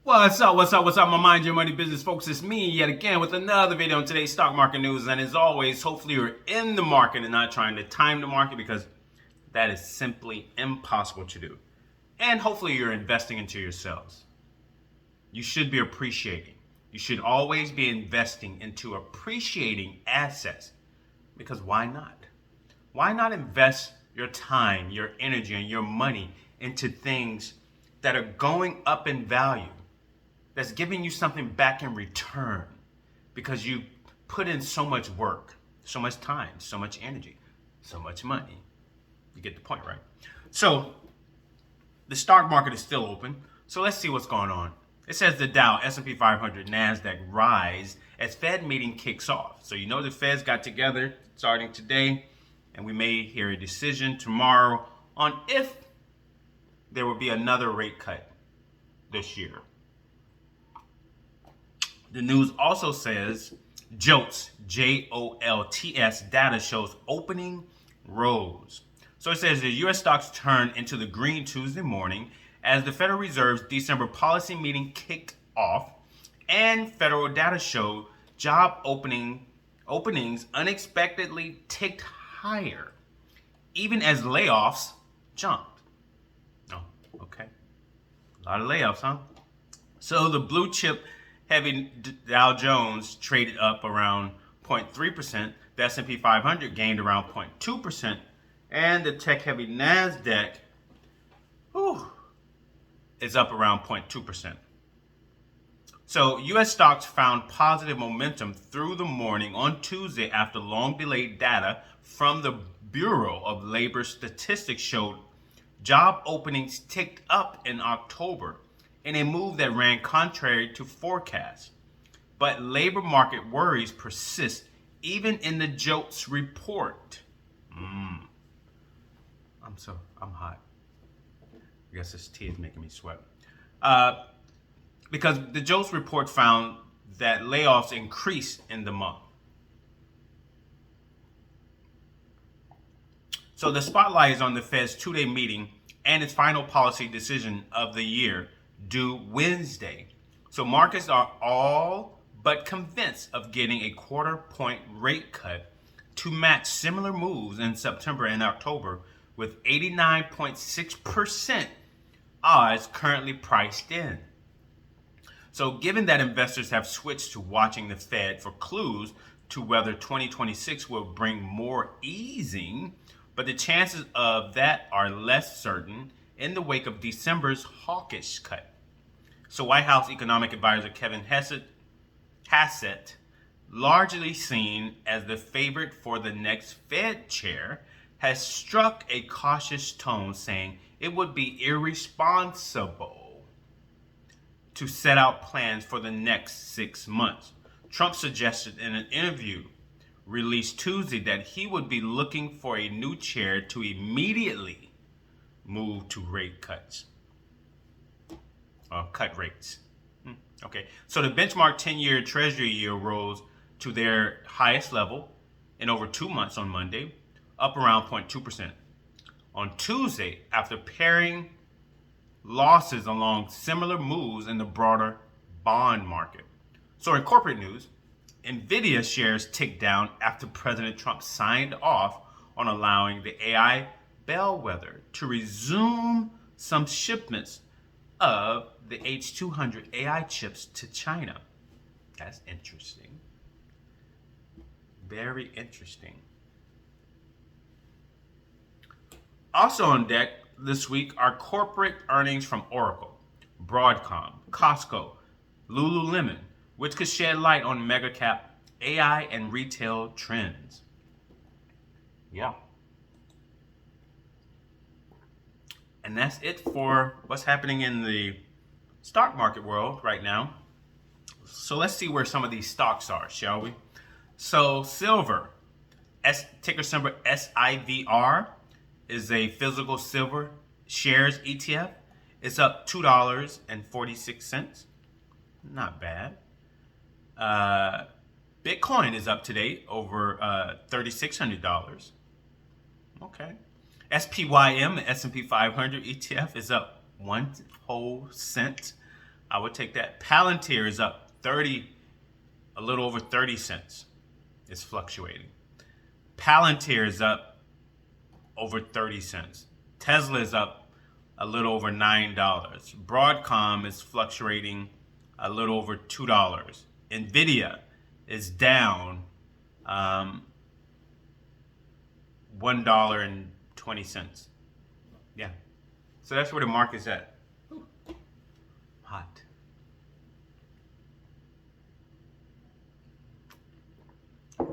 What's up, my Mind Your Money business folks? It's me yet again with another video on today's stock market news. And as always, hopefully you're in the market and not trying to time the market, because that is simply impossible to do. And hopefully you're investing into yourselves. You should be appreciating. You should always be investing into appreciating assets, because why not? Why not invest your time, your energy, and your money into things that are going up in value, that's giving you something back in return, because you put in so much work, so much time, so much energy, so much money. You get the point, right? So the stock market is still open. So let's see what's going on. It says the Dow, S&P 500, NASDAQ rise as Fed meeting kicks off. So you know the Feds got together starting today, and we may hear a decision tomorrow on if there will be another rate cut this year. The news also says JOLTS, JOLTS data shows opening rose. So it says the U.S. stocks turned into the green Tuesday morning as the Federal Reserve's December policy meeting kicked off, and federal data showed job openings unexpectedly ticked higher, even as layoffs jumped. Oh, okay. A lot of layoffs, huh? So the blue chip heavy Dow Jones traded up around 0.3%. The S&P 500 gained around 0.2%. And the tech-heavy NASDAQ is up around 0.2%. So U.S. stocks found positive momentum through the morning on Tuesday after long-delayed data from the Bureau of Labor Statistics showed job openings ticked up in October in a move that ran contrary to forecasts. But labor market worries persist even in the JOLTS report. I'm hot. I guess this tea is making me sweat. Because the JOLTS report found that layoffs increased in the month. So the spotlight is on the Fed's two-day meeting and its final policy decision of the year, due Wednesday. So markets are all but convinced of getting a quarter-point rate cut to match similar moves in September and October, with 89.6% odds currently priced in. So given that investors have switched to watching the Fed for clues to whether 2026 will bring more easing, but the chances of that are less certain in the wake of December's hawkish cut. So White House economic advisor Kevin Hassett, largely seen as the favorite for the next Fed chair, has struck a cautious tone, saying it would be irresponsible to set out plans for the next 6 months. Trump suggested in an interview released Tuesday that he would be looking for a new chair to immediately move to rate cuts. Cut rates. Okay, so the benchmark 10-year Treasury yield rose to their highest level in over 2 months on Monday, up around 0.2%. On Tuesday, after pairing losses along similar moves in the broader bond market. So in corporate news, Nvidia shares ticked down after President Trump signed off on allowing the AI bellwether to resume some shipments of the H200 AI chips to China. That's interesting. Very interesting. Also on deck this week are corporate earnings from Oracle, Broadcom, Costco, Lululemon, which could shed light on mega cap AI and retail trends. Yeah. And that's it for what's happening in the stock market world right now. So let's see where some of these stocks are, shall we? So silver, ticker symbol SIVR, is a physical silver shares ETF. It's up $2.46. Not bad. Bitcoin is up today over $3,600. Okay. SPYM, the S&P 500 ETF, is up 1 whole cent. I would take that. Palantir is up a little over 30 cents. It's fluctuating. Palantir is up over 30 cents. Tesla is up a little over $9. Broadcom is fluctuating a little over $2. Nvidia is down $1.20. Yeah. So that's where the market's at. Hot.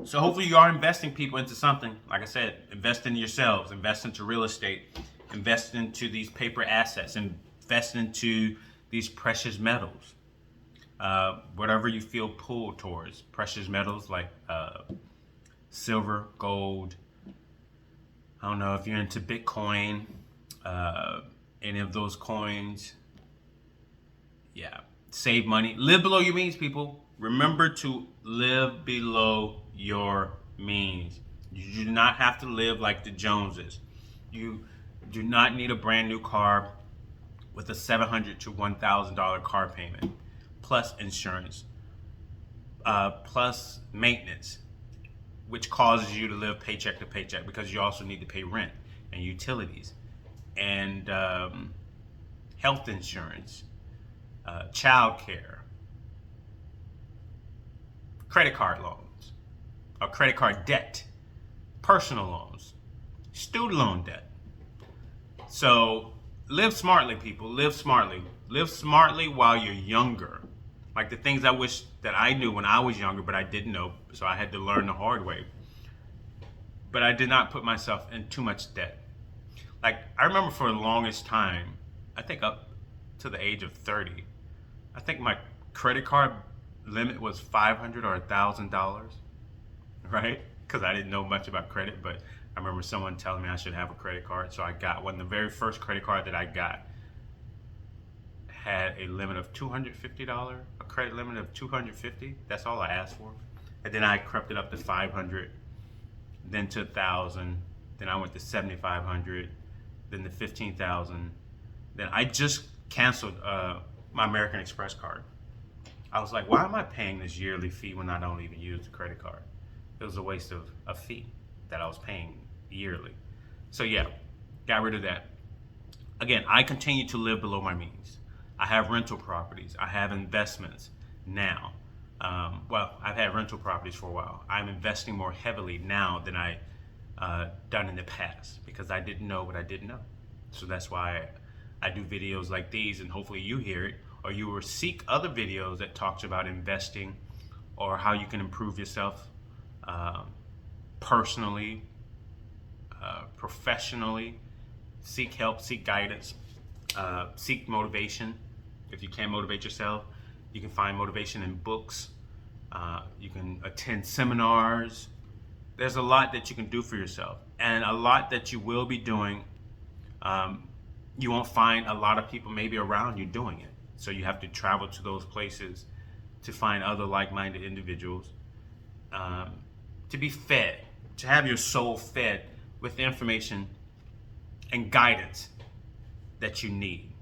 So hopefully you are investing people into something. Like I said, invest in yourselves, invest into real estate, invest into these paper assets, invest into these precious metals. Whatever you feel pulled towards. Precious metals like silver, gold. I don't know if you're into Bitcoin, any of those coins. Yeah. Save money. Live below your means, people. Remember to live below your means. You do not have to live like the Joneses. You do not need a brand new car with a $700 to $1,000 car payment, plus insurance, plus maintenance, which causes you to live paycheck to paycheck because you also need to pay rent and utilities and health insurance, child care, credit card loans, or credit card debt, personal loans, student loan debt. So live smartly, people. Live smartly. Live smartly while you're younger. Like the things I wish that I knew when I was younger, but I didn't know, so I had to learn the hard way. But I did not put myself in too much debt. Like, I remember for the longest time, I think up to the age of 30, I think my credit card limit was $500 or $1,000, right? Because I didn't know much about credit, but I remember someone telling me I should have a credit card, so I got one. The very first credit card that I got had a limit of $250, a credit limit of $250. That's all I asked for. And then I crept it up to $500, then to $1,000, then I went to $7,500, then to $15,000. Then I just canceled my American Express card. I was like, why am I paying this yearly fee when I don't even use the credit card? It was a waste of a fee that I was paying yearly. So yeah, got rid of that. Again, I continue to live below my means. I have rental properties. I have investments now. Well, I've had rental properties for a while. I'm investing more heavily now than I done in the past because I didn't know what I didn't know. So that's why I do videos like these, and hopefully you hear it, or you will seek other videos that talks about investing or how you can improve yourself personally, professionally. Seek help, seek guidance, seek motivation. If you can't motivate yourself, you can find motivation in books. You can attend seminars. There's a lot that you can do for yourself, and a lot that you will be doing. You won't find a lot of people maybe around you doing it. So you have to travel to those places to find other like-minded individuals, to be fed, to have your soul fed with the information and guidance that you need.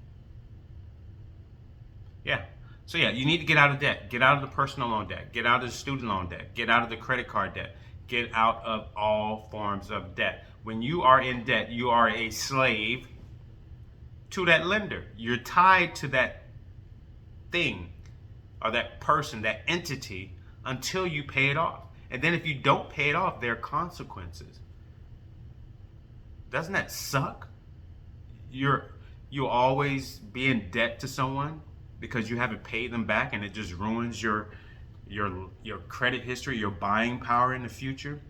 Yeah. So yeah, you need to get out of debt. Get out of the personal loan debt. Get out of the student loan debt. Get out of the credit card debt. Get out of all forms of debt. When you are in debt, you are a slave to that lender. You're tied to that thing or that person, that entity, until you pay it off. And then if you don't pay it off, there are consequences. Doesn't that suck? You'll always be in debt to someone because you haven't paid them back, and it just ruins your credit history, your buying power in the future.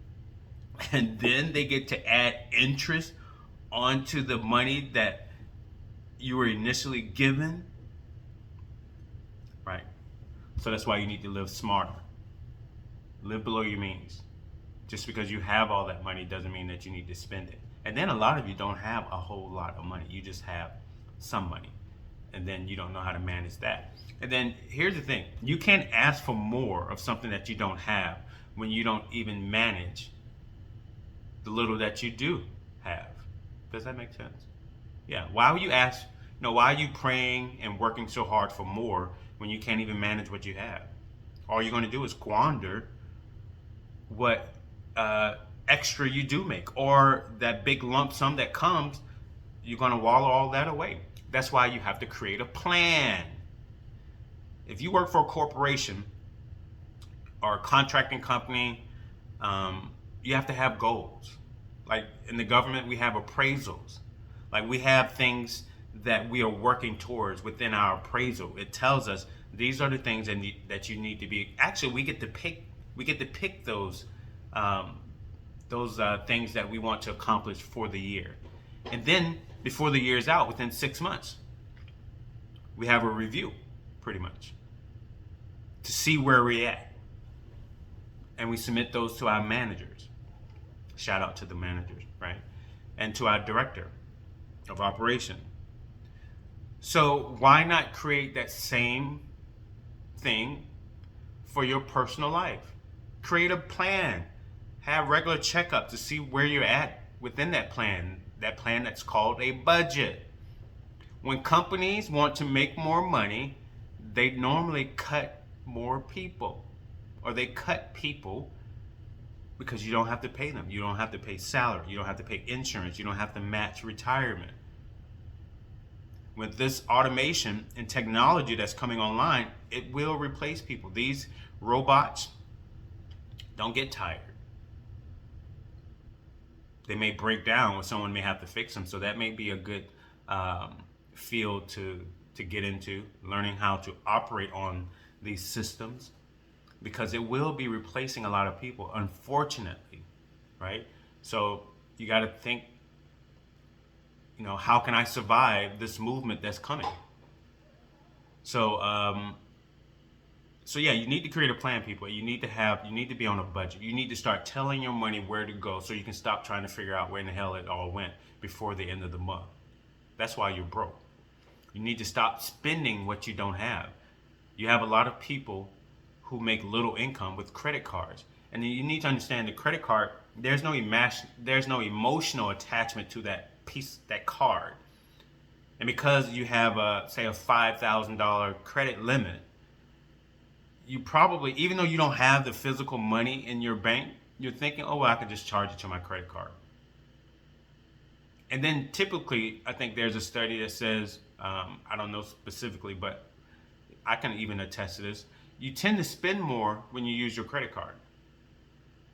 And then they get to add interest onto the money that you were initially given. Right? So that's why you need to live smarter. Live below your means. Just because you have all that money doesn't mean that you need to spend it. And then a lot of you don't have a whole lot of money. You just have some money. And then you don't know how to manage that. And then here's the thing. You can't ask for more of something that you don't have when you don't even manage the little that you do have. Does that make sense? Yeah. Why would you ask No, why are you praying and working so hard for more when you can't even manage what you have? All you're going to do is squander what extra you do make, or that big lump sum that comes. You're going to wallow all that away. That's why you have to create a plan. If you work for a corporation or a contracting company, you have to have goals. Like in the government, we have appraisals. Like we have things that we are working towards within our appraisal. It tells us these are the things that you need to be. Actually, we get to pick. We get to pick those things that we want to accomplish for the year, and then before the year is out, within 6 months, we have a review, pretty much, to see where we're at, and we submit those to our managers. Shout out to the managers, right? And to our director of operation. So why not create that same thing for your personal life? Create a plan. Have regular checkups to see where you're at within that plan that's called a budget. When companies want to make more money, they normally cut more people, or they cut people because you don't have to pay them. You don't have to pay salary. You don't have to pay insurance. You don't have to match retirement. With this automation and technology that's coming online, it will replace people. These robots don't get tired. They may break down, or someone may have to fix them. So that may be a good field to get into, learning how to operate on these systems, because it will be replacing a lot of people, unfortunately, right? So you got to think, how can I survive this movement that's coming? So yeah, you need to create a plan, people. You need to be on a budget. You need to start telling your money where to go, so you can stop trying to figure out where in the hell it all went before the end of the month. That's why you're broke. You need to stop spending what you don't have. You have a lot of people who make little income with credit cards. And you need to understand the credit card, there's no emotional attachment to that card. And because you have say a $5,000 credit limit, you probably, even though you don't have the physical money in your bank, you're thinking, oh, well, I could just charge it to my credit card. And then typically, I think there's a study that says, I don't know specifically, but I can even attest to this, you tend to spend more when you use your credit card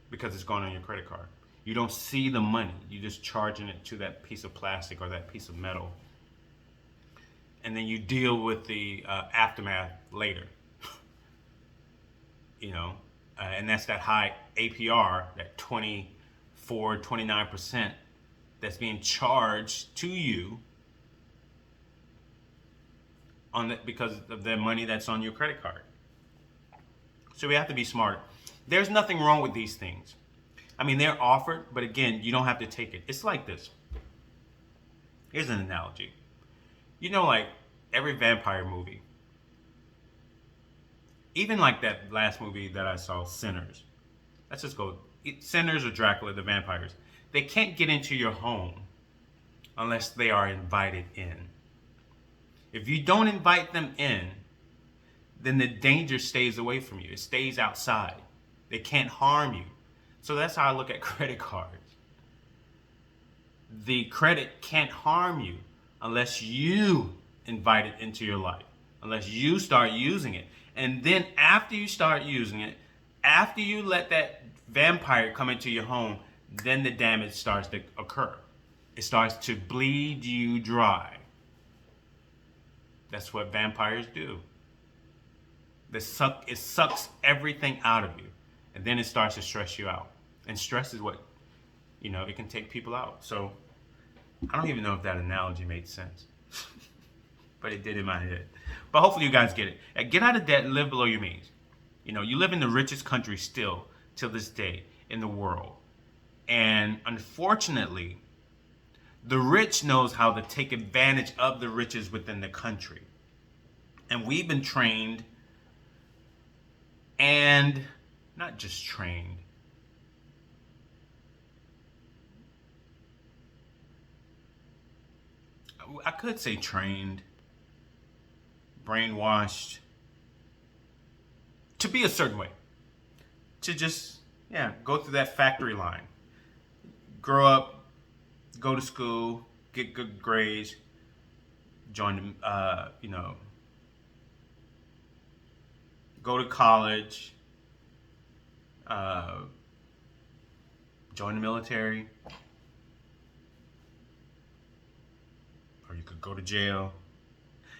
because it's going on your credit card. You don't see the money. You're just charging it to that piece of plastic or that piece of metal. And then you deal with the aftermath later. And that's that high APR, that 29% that's being charged to you because of the money that's on your credit card. So we have to be smart. There's nothing wrong with these things. I mean, they're offered, but again, you don't have to take it. It's like this. Here's an analogy. Like every vampire movie, even like that last movie that I saw, Sinners. Let's just go. Sinners or Dracula, the vampires. They can't get into your home unless they are invited in. If you don't invite them in, then the danger stays away from you. It stays outside. They can't harm you. So that's how I look at credit cards. The credit can't harm you unless you invite it into your life, unless you start using it. And then after you start using it, after you let that vampire come into your home, then the damage starts to occur. It starts to bleed you dry. That's what vampires do. It sucks everything out of you. And then it starts to stress you out. And stress is what, it can take people out. So I don't even know if that analogy made sense. But it did in my head. But hopefully you guys get it. Get out of debt and live below your means. You live in the richest country still, till this day, in the world. And unfortunately, the rich knows how to take advantage of the riches within the country. And we've been trained, and not just trained, I could say trained, brainwashed to be a certain way, to just, yeah, go through that factory line, grow up, go to school, get good grades, join the, go to college, join the military, or you could go to jail.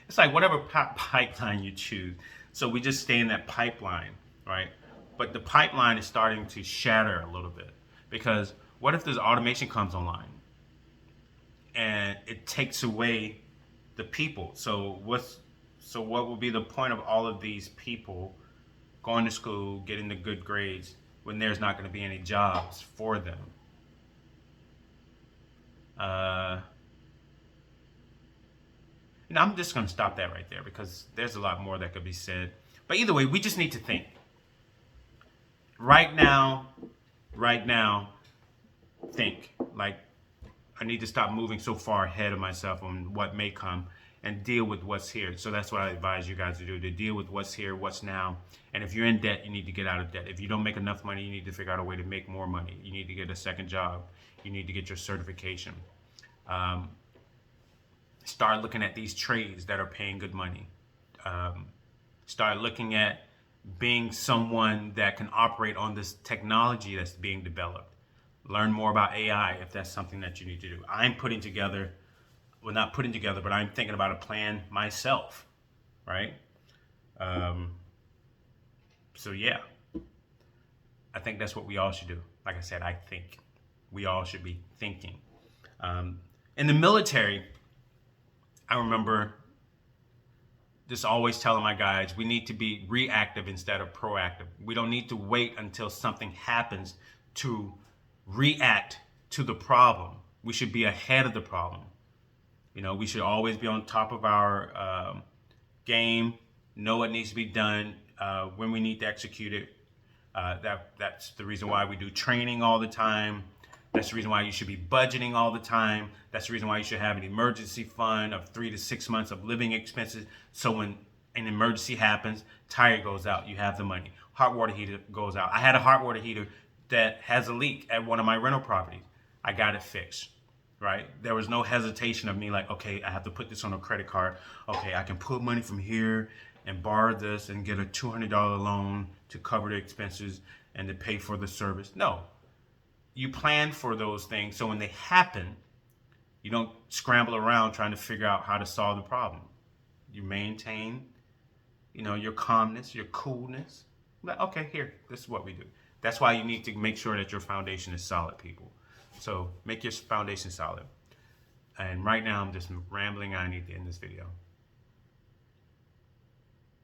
It's like whatever pipeline you choose. So we just stay in that pipeline, right? But the pipeline is starting to shatter a little bit, because what if this automation comes online and it takes away the people? So what will be the point of all of these people going to school, getting the good grades, when there's not going to be any jobs for them? I'm just going to stop that right there, because there's a lot more that could be said. But either way, we just need to think. Right now, think. Like, I need to stop moving so far ahead of myself on what may come and deal with what's here. So that's what I advise you guys to do, to deal with what's here, what's now. And if you're in debt, you need to get out of debt. If you don't make enough money, you need to figure out a way to make more money. You need to get a second job. You need to get your certification. Start looking at these trades that are paying good money. Start looking at being someone that can operate on this technology that's being developed. Learn more about AI if that's something that you need to do. I'm putting together, well, not putting together, but I'm thinking about a plan myself, right? So yeah, I think that's what we all should do. Like I said, I think we all should be thinking. In the military, I remember just always telling my guys, we need to be reactive instead of proactive. We don't need to wait until something happens to react to the problem. We should be ahead of the problem. We should always be on top of our game, know what needs to be done, when we need to execute it. That's the reason why we do training all the time. That's the reason why you should be budgeting all the time. That's the reason why you should have an emergency fund of 3 to 6 months of living expenses. So when an emergency happens, tire goes out, you have the money. Hot water heater goes out. I had a hot water heater that has a leak at one of my rental properties. I got it fixed, right? There was no hesitation of me like, okay, I have to put this on a credit card. Okay, I can put money from here and borrow this and get a $200 loan to cover the expenses and to pay for the service. No. You plan for those things, so when they happen, you don't scramble around trying to figure out how to solve the problem. You maintain, your calmness, your coolness. Like, okay, here, this is what we do. That's why you need to make sure that your foundation is solid, people. So make your foundation solid. And right now, I'm just rambling. I need to end this video.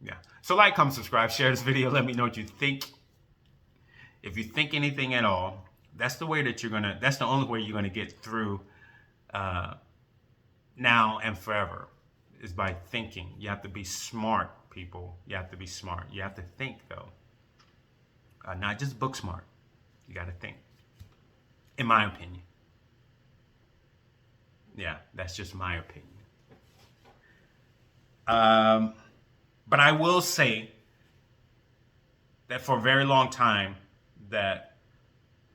Yeah. So like, comment, subscribe, share this video. Let me know what you think. If you think anything at all, that's the way that that's the only way you're gonna get through now and forever, is by thinking. You have to be smart, people. You have to be smart. You have to think, though. Not just book smart. You gotta think, in my opinion. Yeah, that's just my opinion. But I will say that for a very long time that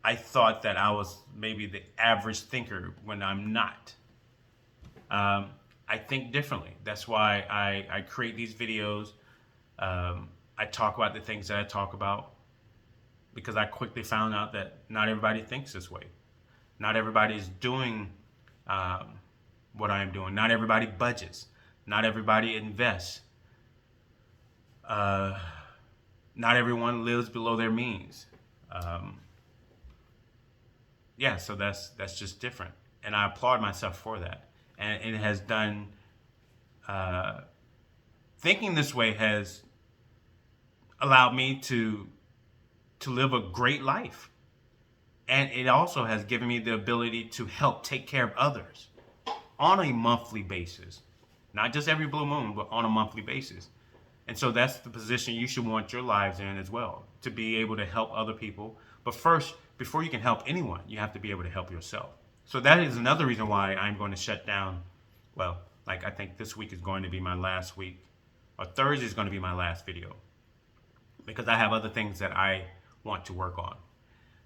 I thought that I was maybe the average thinker when I'm not. I think differently. That's why I create these videos. I talk about the things that I talk about, because I quickly found out that not everybody thinks this way. Not everybody is doing what I am doing. Not everybody budgets. Not everybody invests. Not everyone lives below their means. Yeah, so that's just different, and I applaud myself for that. And it has done. Thinking this way has allowed me to live a great life, and it also has given me the ability to help take care of others on a monthly basis, not just every blue moon, but on a monthly basis. And so that's the position you should want your lives in as well, to be able to help other people. But first, before you can help anyone, you have to be able to help yourself. So that is another reason why I'm going to shut down well, like I think this week is going to be my last week, or Thursday is going to be my last video, because I have other things that I want to work on.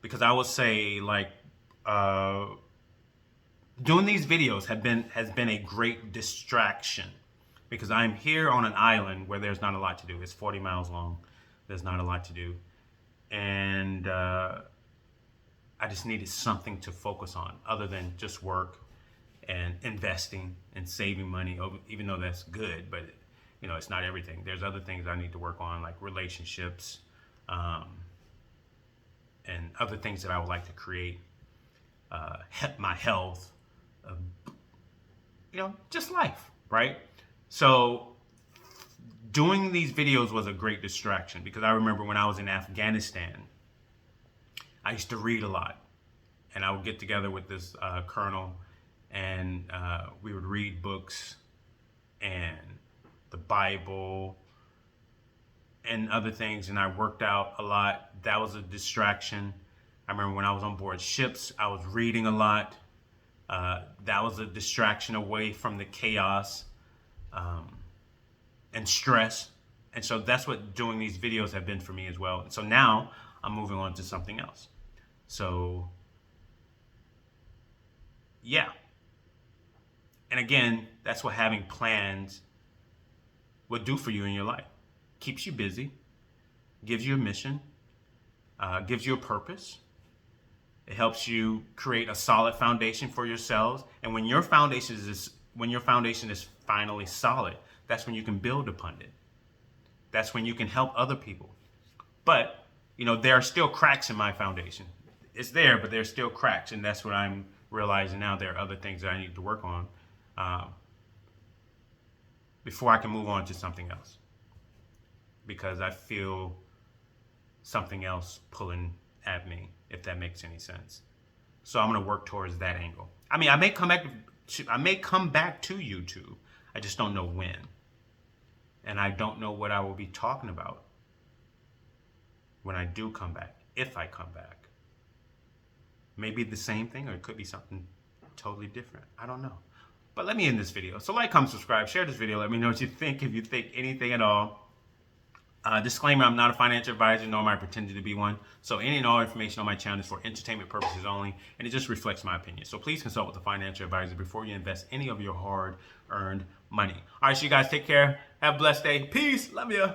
Because I will say, like, doing these videos has been a great distraction, because I'm here on an island where there's not a lot to do. It's 40 miles long. There's not a lot to do. And I just needed something to focus on other than just work and investing and saving money, even though that's good, but you know, it's not everything. There's other things I need to work on, like relationships, and other things that I would like to create, my health, you know, just life, right? So doing these videos was a great distraction, because I remember when I was in Afghanistan, I used to read a lot, and I would get together with this colonel, and we would read books and the Bible and other things, and I worked out a lot. That was a distraction. I remember when I was on board ships, I was reading a lot. That was a distraction away from the chaos and stress. And so that's what doing these videos have been for me as well. And so now I'm moving on to something else. So yeah. And again, that's what having plans would do for you in your life. Keeps you busy, gives you a mission, gives you a purpose. It helps you create a solid foundation for yourselves. And when your foundation is finally solid, that's when you can build upon it. That's when you can help other people. But, you know, there are still cracks in my foundation. It's there, but there's still cracks. And that's what I'm realizing now. There are other things that I need to work on before I can move on to something else. Because I feel something else pulling at me, if that makes any sense. So I'm going to work towards that angle. I mean, I may come back to YouTube. I just don't know when. And I don't know what I will be talking about when I do come back, if I come back. Maybe the same thing, or it could be something totally different. I don't know. But let me end this video. So like, comment, subscribe, share this video. Let me know what you think, if you think anything at all. Disclaimer, I'm not a financial advisor, nor am I pretending to be one. So any and all information on my channel is for entertainment purposes only, and it just reflects my opinion. So please consult with a financial advisor before you invest any of your hard-earned money. All right, so you guys take care. Have a blessed day. Peace. Love ya.